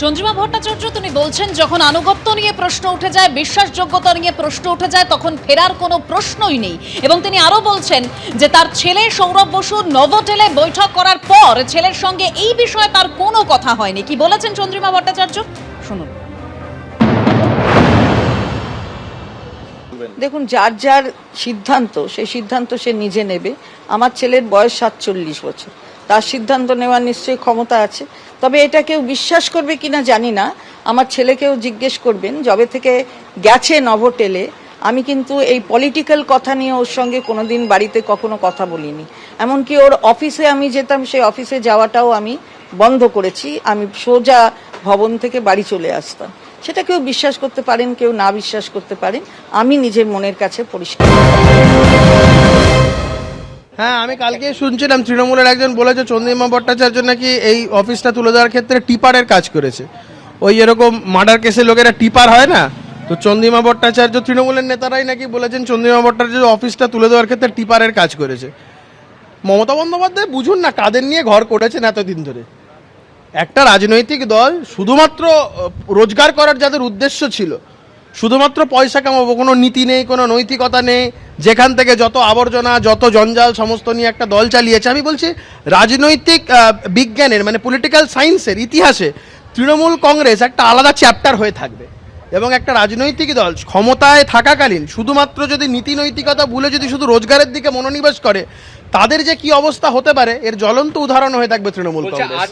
চন্দ্রিমা ভট্টাচার্য তিনি বলছেন যখন আনুগত্য নিয়ে প্রশ্ন উঠে যায়, বিশ্বাসযোগ্যতা নিয়ে প্রশ্ন উঠে যায়, তখন ফেরার কোনো প্রশ্নই নেই। এবং তিনি আরো বলছেন যে তার ছেলে সৌরভ বসু নভোটেলে বৈঠক করার পর ছেলের সঙ্গে এই বিষয়ে তার কোনো কথা হয়নি। কি বলেছেন চন্দ্রিমা ভট্টাচার্য শুনুন। দেখুন, যার যার সিদ্ধান্ত সেই সিদ্ধান্ত সে নিজে নেবে। আমার ছেলের বয়স 47 বছর, তার সিদ্ধান্ত নেওয়ার নিশ্চয়ই ক্ষমতা আছে। তবে এটা কেউ বিশ্বাস করবে কিনা জানি না। আমার ছেলেকেও জিজ্ঞেস করবেন, যবে থেকে গেছে নভোটেলে আমি কিন্তু এই পলিটিক্যাল কথা নিয়ে ওর সঙ্গে কোনোদিন বাড়িতে কখনো কথা বলিনি। এমনকি ওর অফিসে আমি যেতাম, সেই অফিসে যাওয়াটাও আমি বন্ধ করেছি। আমি সোজা ভবন থেকে বাড়ি চলে আসতাম। সেটা কেউ বিশ্বাস করতে পারেন, কেউ না বিশ্বাস করতে পারেন, আমি নিজের মনের কাছে পরিষ্কার। হ্যাঁ, আমি কালকে শুনছিলাম তৃণমূলের একজন বলেছে চন্দ্রিমা ভট্টাচার্য নাকি এই অফিসটা তুলে দেওয়ার ক্ষেত্রে টিপারের কাজ করেছে। ওই এরকম মার্ডার কেসে লোকেরা টিপার হয় না, তো চন্দ্রিমা ভট্টাচার্য তৃণমূলের নেতারাই নাকি বলেছেন চন্দ্রিমা ভট্টাচার্য অফিসটা তুলে দেওয়ার ক্ষেত্রে টিপারের কাজ করেছে। মমতা বন্দ্যোপাধ্যায় বুঝুন না কাদের নিয়ে ঘর করেছেন এতদিন ধরে। একটা রাজনৈতিক দল শুধুমাত্র রোজগার করার যাদের উদ্দেশ্য ছিল, শুধুমাত্র পয়সা কামাবো, কোনো নীতি নেই, কোনো নৈতিকতা নেই, যেখান থেকে যত আবর্জনা যত জঞ্জাল সমস্ত নিয়ে একটা দল চালিয়েছে। আমি বলছি রাজনৈতিক বিজ্ঞানের মানে পলিটিক্যাল সায়েন্সের ইতিহাসে তৃণমূল কংগ্রেস একটা আলাদা চ্যাপ্টার হয়ে থাকবে। এবং একটা রাজনৈতিক দল ক্ষমতায় থাকাকালীন শুধুমাত্র যদি নীতি নৈতিকতা ভুলে যদি শুধু রোজগারের দিকে মনোনিবেশ করে, তাদের যে কি অবস্থা হতে পারে এর জ্বলন্ত উদাহরণ হয়ে থাকবে তৃণমূল কংগ্রেস।